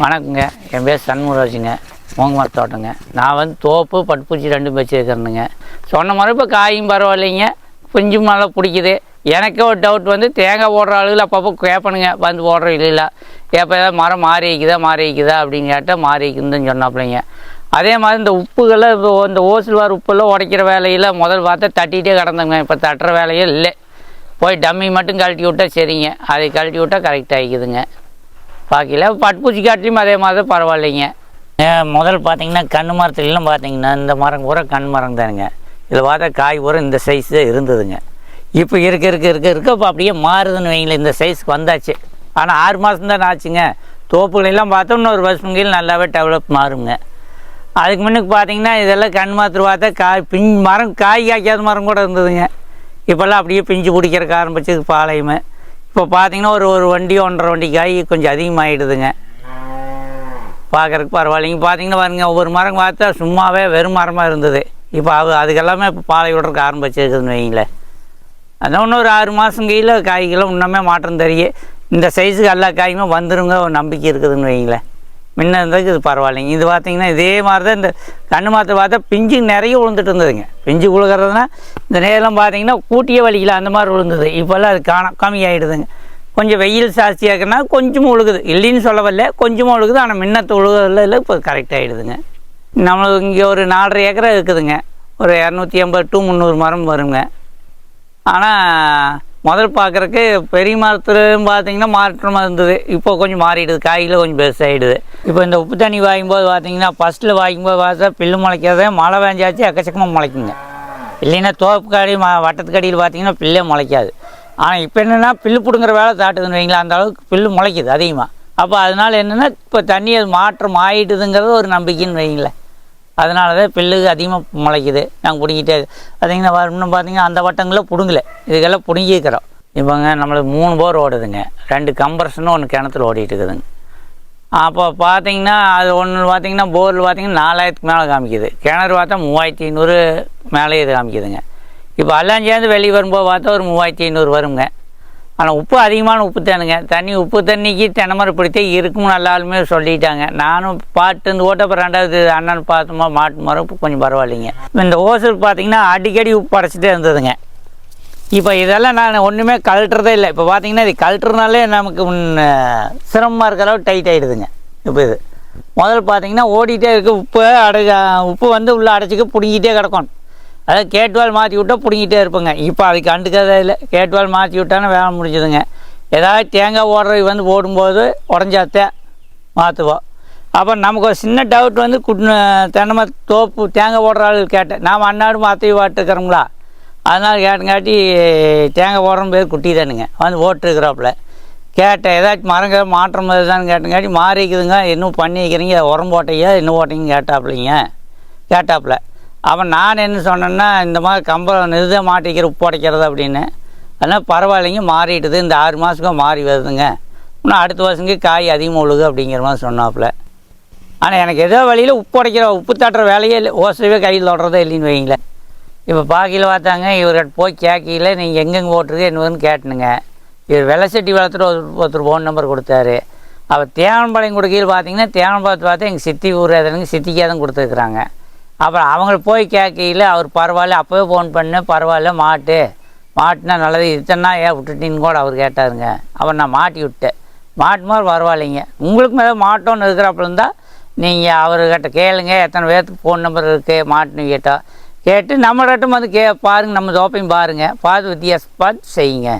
வணக்கங்க. என் பேர் சண்முகராஜுங்க. மூங்கமர தோட்டங்க. நான் வந்து தோப்பு பட்டுப்பூச்சி ரெண்டும் வச்சுருக்கிறேனுங்க. சொன்ன மாதிரி இப்போ காயும் பரவாயில்லைங்க, குஞ்சும் நல்லா பிடிக்குது. எனக்கே ஒரு டவுட் வந்து தேங்காய் போடுற ஆளுகள் அப்பப்போ கேட்பனுங்க, வந்து போடுற இல்லை எப்போ ஏதாவது மரம் மாறி வைக்குதா அப்படின்னு கேட்டால் மாறி வைக்குதுன்னு சொன்னாப்பிள்ளைங்க. அதே மாதிரி இந்த உப்புகளை இப்போ இந்த ஓசில்வார் உப்பெல்லாம் உடைக்கிற வேலையில் முதல் பார்த்தா தட்டிகிட்டே கிடந்தங்க. இப்போ தட்டுற வேலையே இல்லை. போய் டம்மி மட்டும் கழட்டி விட்டால் சரிங்க, அதை கழட்டி விட்டால் கரெக்டாக ஆகிக்குதுங்க. பார்க்கல பட்டுப்பூச்சி காட்டிலையும் அதே மாதிரி பரவாயில்லைங்க. முதல் பார்த்தீங்கன்னா கண் மரத்துலாம் பார்த்தீங்கன்னா இந்த மரம் பூரா கண் மரம் தானுங்க. இதில் பார்த்தா காய் பூரா இந்த சைஸ் தான் இருந்ததுங்க. இப்போ இருக்க இப்போ அப்படியே மாறுதுன்னு வைங்களேன். இந்த சைஸ்க்கு வந்தாச்சு. ஆனால் 6 மாதம் தான் ஆச்சுங்க. தோப்புகளெல்லாம் பார்த்தா இன்னொரு வருஷம் கீழே நல்லாவே டெவலப் மாறுங்க. அதுக்கு முன்னுக்கு பார்த்தீங்கன்னா இதெல்லாம் கண் மாத்திரம் பார்த்தா காய் மரம் காய் காய்க்காத மரம் கூட இருந்ததுங்க. இப்போல்லாம் அப்படியே பிஞ்சு பிடிக்கிறக்கு ஆரம்பிச்சது பாளையமே. இப்போ பார்த்தீங்கன்னா ஒரு வண்டி 1.5 வண்டி காய் கொஞ்சம் அதிகமாகிடுதுங்க. பார்க்குறதுக்கு பரவாயில்லைங்க. பார்த்தீங்கன்னா பாருங்க, ஒவ்வொரு மரம் பார்த்தா சும்மாவே வெறும் மரமாக இருந்தது. இப்போ அதுக்கெல்லாமே இப்போ பாலை விடுறதுக்கு ஆரம்பிச்சிருக்குதுன்னு வைங்களேன். அதான் இன்னொரு 6 மாதம் கீழே காய்களும் இன்னுமே மாற்றம் தெரியும். இந்த சைஸுக்கு எல்லா காயுமே வந்துருங்க ஒரு நம்பிக்கை இருக்குதுன்னு வைங்களேன். முன்ன இருந்ததுக்கு இது பரவாயில்லைங்க. இது பார்த்தீங்கன்னா இதே மாதிரி தான் இந்த கண்ணு மாற்ற பார்த்தா பிஞ்சு நிறைய விழுந்துட்டு இருந்ததுங்க. பிஞ்சு விழுகிறதுனா இந்த நேரம் பார்த்தீங்கன்னா கூட்டியே வலிக்கல அந்த மாதிரி விழுந்தது. இப்போல்லாம் அது கம்மியாகிடுதுங்க. கொஞ்சம் வெயில் ஜாஸ்தியாக இருக்குன்னா கொஞ்சமாக விழுகுது, இல்லைன்னு சொல்லவில்லை, கொஞ்சமாக விழுகுது. ஆனால் முன்னத்து விழுகிறதுல இல்லை, இப்போ கரெக்டாகிடுதுங்க. நம்மளுக்கு இங்கே ஒரு 4.5 ஏக்கரா இருக்குதுங்க. ஒரு 280 to 300 மரம் வருங்க. ஆனால் முதல் பார்க்குறக்கு பெரிய மரத்துலையும் பார்த்தீங்கன்னா மாற்றமாக இருந்தது. இப்போ கொஞ்சம் மாறிடுது, காய்களை கொஞ்சம் பெருசாகிடுது. இப்போ இந்த உப்பு தண்ணி வாங்கும்போது பார்த்தீங்கன்னா ஃபஸ்ட்டில் வாங்கும்போது பார்த்தா பில்லு முளைக்காதே, மழை வேஞ்சாச்சு எக்கச்சக்கமாக முளைக்குங்க. இல்லைன்னா தோப்பு காடி வட்டத்து கடியில் பார்த்தீங்கன்னா பில்லே முளைக்காது. ஆனால் இப்போ என்னென்னா பில்லு பிடுங்குற வேலை தாட்டுதுன்னு வைங்களா, அந்த அளவுக்கு பில்லு முளைக்குது அதிகமாக. அப்போ அதனால் என்னென்னா இப்போ தண்ணி அது மாற்றம் ஆகிடுதுங்கிறது ஒரு நம்பிக்கைன்னு வைங்களேன். அதனால தான் பில்லுக்கு அதிகமாக முளைக்குது. நாங்கள் பிடிங்கிட்டே பார்த்தீங்கன்னா இன்னும் பார்த்தீங்கன்னா அந்த வட்டங்களில் பிடுங்கலை, இதுக்கெல்லாம் பிடுங்கிக்கிறோம். இப்போங்க நம்மளுக்கு 3 போர் ஓடுதுங்க. 2 கம்ப்ரஷனும் 1 கிணத்துல ஓடிட்டு இருக்குதுங்க. அப்போ பார்த்தீங்கன்னா அது ஒன்று பார்த்தீங்கன்னா போரில் பார்த்தீங்கன்னா 4000க்கு மேலே காமிக்குது. கிணறு பார்த்தா 3500 மேலே இது காமிக்குதுங்க. இப்போ எல்லாம் சேர்ந்து வெளியே வரும்போது பார்த்தா ஒரு 3500 வருங்க. ஆனால் உப்பு அதிகமான உப்பு தானுங்க. உப்பு தண்ணிக்கு தென்னைமரம் பிடித்தே இருக்கும் நல்லாலுமே சொல்லிட்டாங்க. நானும் பாட்டு இந்த ஓட்ட அப்புறம் 2வது அண்ணன் பார்த்தோமா மாட்டு மரம் இப்போ கொஞ்சம் பரவாயில்லைங்க. இந்த ஓசல் பார்த்தீங்கன்னா அடிக்கடி உப்பு அடைச்சிட்டே இருந்ததுங்க. இப்போ இதெல்லாம் நான் ஒன்றுமே கழட்டுறதே இல்லை. இப்போ பார்த்தீங்கன்னா இது கழட்டுறதுனாலே நமக்கு சிரமமாக இருக்கிற அளவு டைட் ஆகிடுதுங்க. இப்போ இது முதல் பார்த்தீங்கன்னா ஓடிட்டே இருக்குது. உப்பு வந்து உள்ளே அடைச்சிக்க பிடிங்கிட்டே கிடக்கணும். அதாவது கேட்வால் மாற்றி விட்டால் பிடிங்கிட்டே இருப்பேங்க. இப்போ அது கண்டுக்கதே இல்லை. கேட்வால் மாற்றி விட்டானே வேலை முடிஞ்சுதுங்க. ஏதாவது தேங்காய் ஓடுறது வந்து ஓடும்போது உடஞ்சாத்தே மாற்றுவோம். அப்போ நமக்கு ஒரு சின்ன டவுட் வந்து தென்னை தோப்பு தேங்காய் ஓடுற ஆள் கேட்டேன். நாம் அன்னாடு மாற்றி வாட்டுருக்கிறோங்களா, அதனால் கேட்டங்காட்டி தேங்காய் ஓடுற பேர் குட்டி தானுங்க வந்து ஓட்டுருக்குறாப்புல. கேட்டேன் ஏதாச்சும் மரங்க மாற்றம் தான் கேட்டங்காட்டி மாறிக்குதுங்க, இன்னும் பண்ணி வைக்கிறீங்க, உரம் போட்டையா இன்னும் ஓட்டிங்க கேட்டாப்புல. அப்போ நான் என்ன சொன்னேன்னா இந்த மாதிரி கம்பம் இதுதான் மாட்டிக்கிற உப்பு உடைக்கிறது அப்படின்னு. அதனால் பரவாயில்லைங்க, மாறிடுது, இந்த 6 மாதத்துக்கு மாறி வருதுங்க, இன்னும் அடுத்த வருஷங்க காய் அதிகமாக விழுகு அப்படிங்கிற மாதிரி சொன்னாப்புல. ஆனால் எனக்கு ஏதோ வழியில் உப்பு தட்டுற வேலையே இல்லை, ஓசவே கையில் தொடுறதே இல்லைன்னு வைங்களேன். இப்போ பாக்கியில் பார்த்தாங்க, இவர்கிட்ட போய் கேட்கல நீங்கள் எங்கெங்கே ஓட்டுருக்கு என்னன்னு கேட்டனுங்க. இவர் வெள்ளச்சட்டி வளர்த்துட்டு ஒருத்தர் ஃபோன் நம்பர் கொடுத்தாரு. அவர் தேவன்பாளையம் கொடுக்கையில் பார்த்தீங்கன்னா தேவன்பாளையத்தை பார்த்தா எங்கள் சித்தி ஊர் எதனுங்க சித்திக்காக தான் கொடுத்துருக்குறாங்க. அப்புறம் அவங்கள போய் கேட்கையில் அவர் பரவாயில்ல, அப்போவே ஃபோன் பண்ணு, பரவாயில்ல மாட்டுனா நல்லது, இத்தனை ஏன் விட்டுட்டின்னு கூட அவர் கேட்டாருங்க. அப்புறம் நான் மாட்டி விட்டேன். மாதிரி பரவாயில்லைங்க. உங்களுக்கும் ஏதாவது மாட்டோன்னு இருக்கிறப்பல இருந்தால் நீங்கள் அவர்கிட்ட கேளுங்க, எத்தனை பேர்த்துக்கு ஃபோன் நம்பர் இருக்குது மாட்டுன்னு கேட்டு நம்மள்கிட்ட வந்து பாருங்கள், நம்ம தோப்பையும் பாருங்கள், பார்த்து வித்தியாசம் பார்த்து செய்யுங்க.